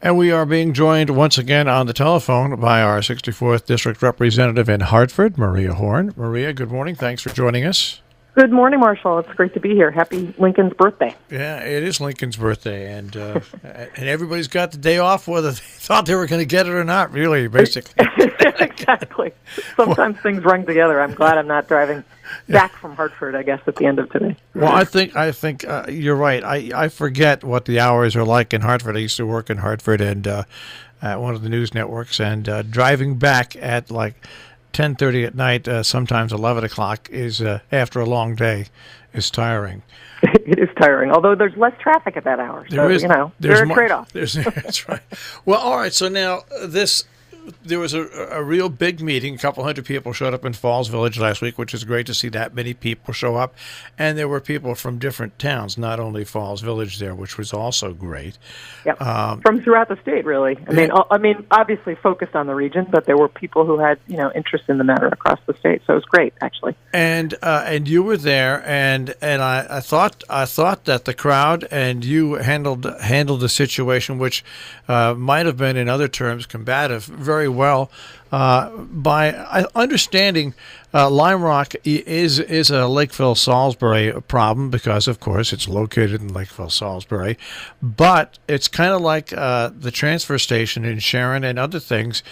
And we are being joined once again on the telephone by our 64th District Representative in Hartford, Maria Horn. Maria, good morning. Thanks for joining us. Good morning, Marshall. It's great to be here. Happy Lincoln's birthday. Yeah, it is Lincoln's birthday, and everybody's got the day off, whether they thought they were going to get it or not, really, basically. Exactly. Sometimes things run together. I'm glad I'm not driving back from Hartford, I guess, at the end of today. Well, I think you're right. I forget what the hours are like in Hartford. I used to work in Hartford and at one of the news networks, and driving back at like 10:30 at night, sometimes 11 o'clock, is after a long day, is tiring. It is tiring, although there's less traffic at that hour. So, there's a trade-off. That's right. Well, all right, so now there was a real big meeting. A couple hundred people showed up in Falls Village last week, which is great to see that many people show up. And there were people from different towns, not only Falls Village there, which was also great. Yep. From throughout the state, really. I mean, obviously focused on the region, but there were people who had, interest in the matter across the state. So it was great, actually. And you were there, and I thought that the crowd and you handled the situation, which might have been in other terms combative, very well, by understanding Lime Rock is a Lakeville-Salisbury problem because, of course, it's located in Lakeville-Salisbury, but it's kind of like the transfer station in Sharon and other things.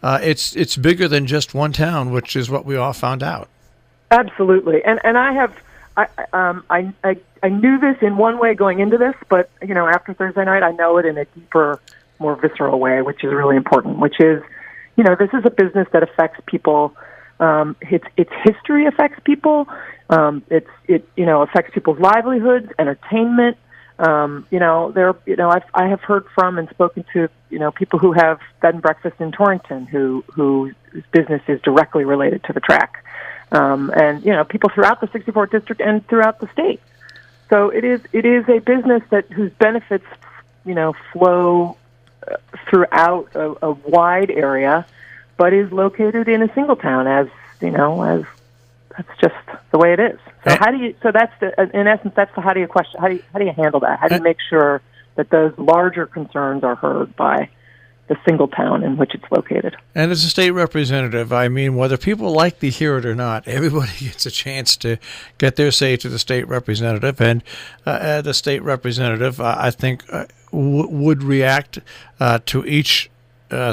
It's bigger than just one town, which is what we all found out. Absolutely, and I knew this in one way going into this, but after Thursday night, I know it in a deeper, more visceral way, which is really important. Which is, this is a business that affects people. Its history affects people. It affects people's livelihoods, entertainment. I have heard from and spoken to people who have bed and breakfast in Torrington whose business is directly related to the track. And people throughout the 64th district and throughout the state. So it is a business whose benefits, flow throughout a wide area, but is located in a single town, as that's just the way it is. So how do you handle that? How do you make sure that those larger concerns are heard by the single town in which it's located? And as a state representative, I mean, whether people like to hear it or not, everybody gets a chance to get their say to the state representative. And the state representative, I think, would react to each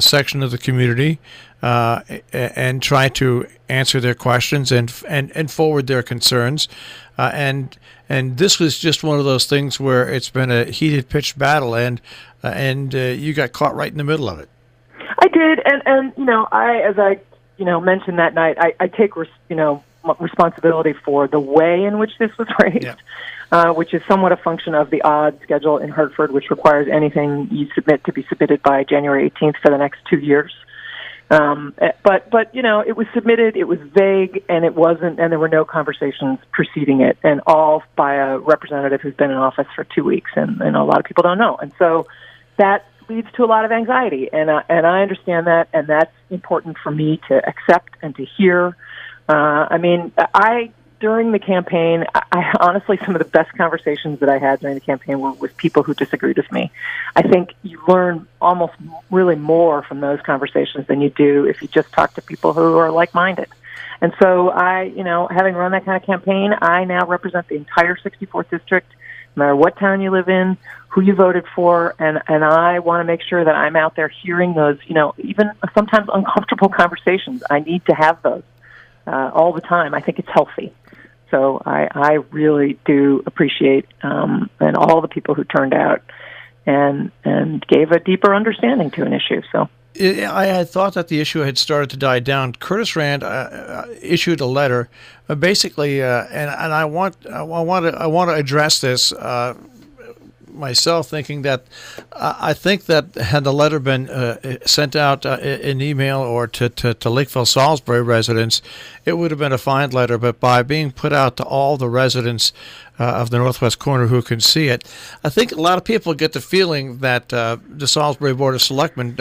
section of the community and try to answer their questions and forward their concerns. And this was just one of those things where it's been a heated pitched battle, and you got caught right in the middle of it. I did, and as I mentioned that night, I take responsibility for the way in which this was raised, which is somewhat a function of the odd schedule in Hartford, which requires anything you submit to be submitted by January 18th for the next 2 years. But it was submitted, it was vague, and it wasn't, and there were no conversations preceding it, and all by a representative who's been in office for 2 weeks, and a lot of people don't know. And so that leads to a lot of anxiety, and I understand that, and that's important for me to accept and to hear. During the campaign, I honestly, some of the best conversations that I had during the campaign were with people who disagreed with me. I think you learn almost really more from those conversations than you do if you just talk to people who are like-minded. And so having run that kind of campaign, I now represent the entire 64th district, no matter what town you live in, who you voted for, and I want to make sure that I'm out there hearing those, even sometimes uncomfortable conversations. I need to have those all the time. I think it's healthy. So I really do appreciate and all the people who turned out and gave a deeper understanding to an issue. So I had thought that the issue had started to die down. Curtis Rand issued a letter, basically, and I want to address this myself, thinking that I think that had the letter been sent out in email or to Lakeville-Salisbury residents, it would have been a fine letter. But by being put out to all the residents of the Northwest Corner who can see it, I think a lot of people get the feeling that the Salisbury Board of Selectmen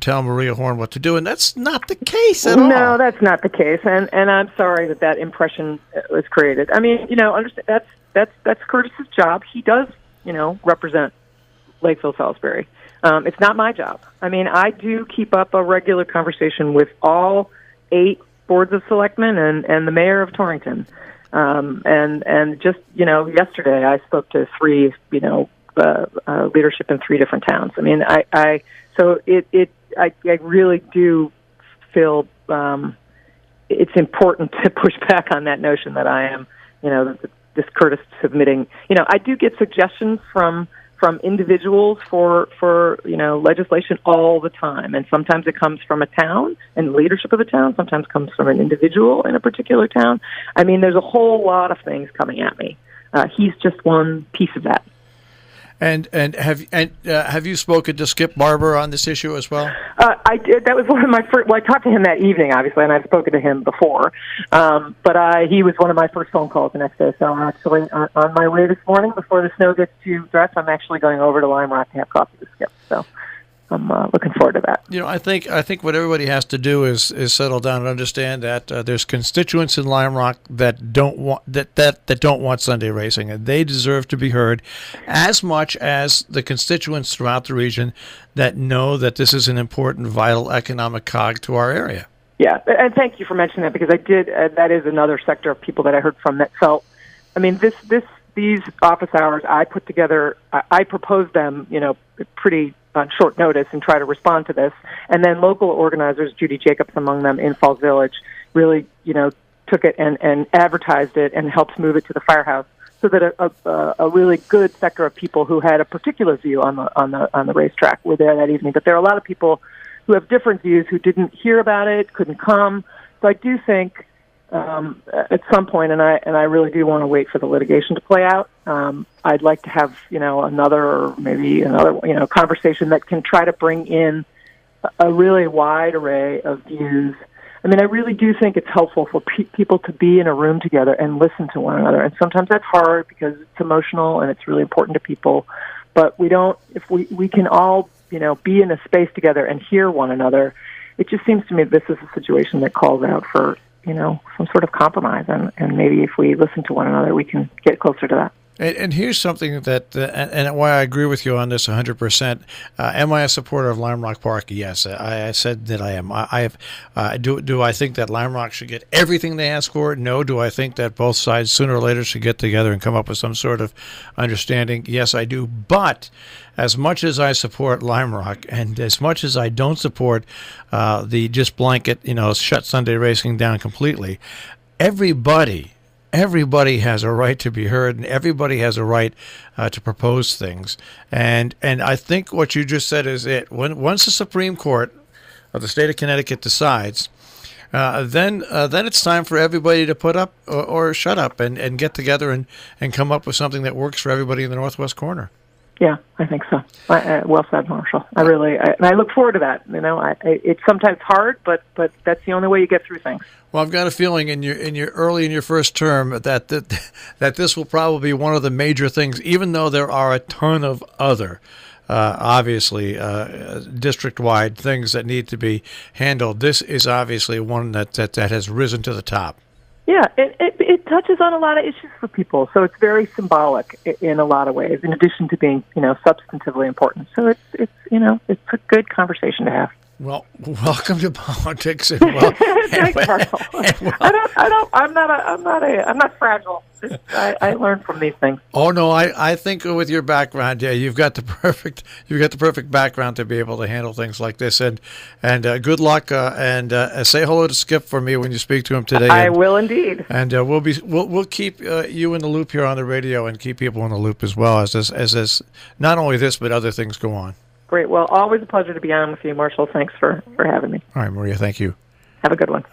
tell Maria Horn what to do, and that's not the case at all. No, that's not the case, and I'm sorry that impression was created. I mean, understand that's Curtis's job. He does represent Lakeville Salisbury. It's not my job. I mean, I do keep up a regular conversation with all 8 boards of selectmen and the mayor of Torrington. And just, yesterday I spoke to 3, leadership in 3 different towns. I mean, I really do feel it's important to push back on that notion that I am, this Curtis submitting. I do get suggestions from individuals for legislation all the time, and sometimes it comes from a town and the leadership of the town. Sometimes comes from an individual in a particular town. I mean, there's a whole lot of things coming at me. He's just one piece of that. And have you spoken to Skip Barber on this issue as well? I did. That was one of my first. Well, I talked to him that evening, obviously, and I've spoken to him before. But he was one of my first phone calls the next day. So I'm actually on my way this morning before the snow gets too dressed. I'm actually going over to Lime Rock to have coffee with Skip. So I'm looking forward to that. I think what everybody has to do is settle down and understand that there's constituents in Lime Rock that don't want that don't want Sunday racing, and they deserve to be heard as much as the constituents throughout the region that know that this is an important, vital economic cog to our area. Yeah, and thank you for mentioning that, because I did. That is another sector of people that I heard from that felt. I mean, these office hours I put together. I proposed them, pretty on short notice, and try to respond to this. And then local organizers, Judy Jacobs among them in Falls Village, really, took it and advertised it and helped move it to the firehouse, so that a really good sector of people who had a particular view on the racetrack were there that evening. But there are a lot of people who have different views who didn't hear about it, couldn't come. So I do think at some point, and I really do want to wait for the litigation to play out. I'd like to have another conversation that can try to bring in a really wide array of views. I mean, I really do think it's helpful for people to be in a room together and listen to one another. And sometimes that's hard because it's emotional and it's really important to people. But we don't. If we can all be in a space together and hear one another, it just seems to me this is a situation that calls out for some sort of compromise, and maybe if we listen to one another, we can get closer to that. And here's something that, and why I agree with you on this 100%. Am I a supporter of Lime Rock Park? Yes, I said that I am. Do I think that Lime Rock should get everything they ask for? No. Do I think that both sides sooner or later should get together and come up with some sort of understanding? Yes, I do. But as much as I support Lime Rock, and as much as I don't support the just blanket, shut Sunday racing down completely, everybody has a right to be heard, and everybody has a right to propose things. And I think what you just said is it. Once the Supreme Court of the state of Connecticut decides, then it's time for everybody to put up or shut up and get together and come up with something that works for everybody in the Northwest corner. Yeah, I think so. Well said, Marshall. I look forward to that. It's sometimes hard, but that's the only way you get through things. Well, I've got a feeling in your first term that this will probably be one of the major things, even though there are a ton of other, obviously, district-wide things that need to be handled. This is obviously one that has risen to the top. Yeah, it touches on a lot of issues for people, so it's very symbolic in a lot of ways, in addition to being, substantively important. So it's a good conversation to have. Well, welcome to politics. And Thanks, Marshall. I'm not fragile. I learn from these things. Oh no, I think with your background, yeah, you've got the perfect background to be able to handle things like this. And good luck. And say hello to Skip for me when you speak to him today. I will indeed. And we'll keep you in the loop here on the radio, and keep people in the loop as well as this not only this but other things go on. Great. Well, always a pleasure to be on with you, Marshall. Thanks for having me. All right, Maria, thank you. Have a good one.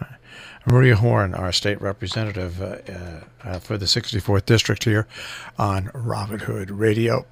Maria Horn, our state representative for the 64th District here on Robin Hood Radio.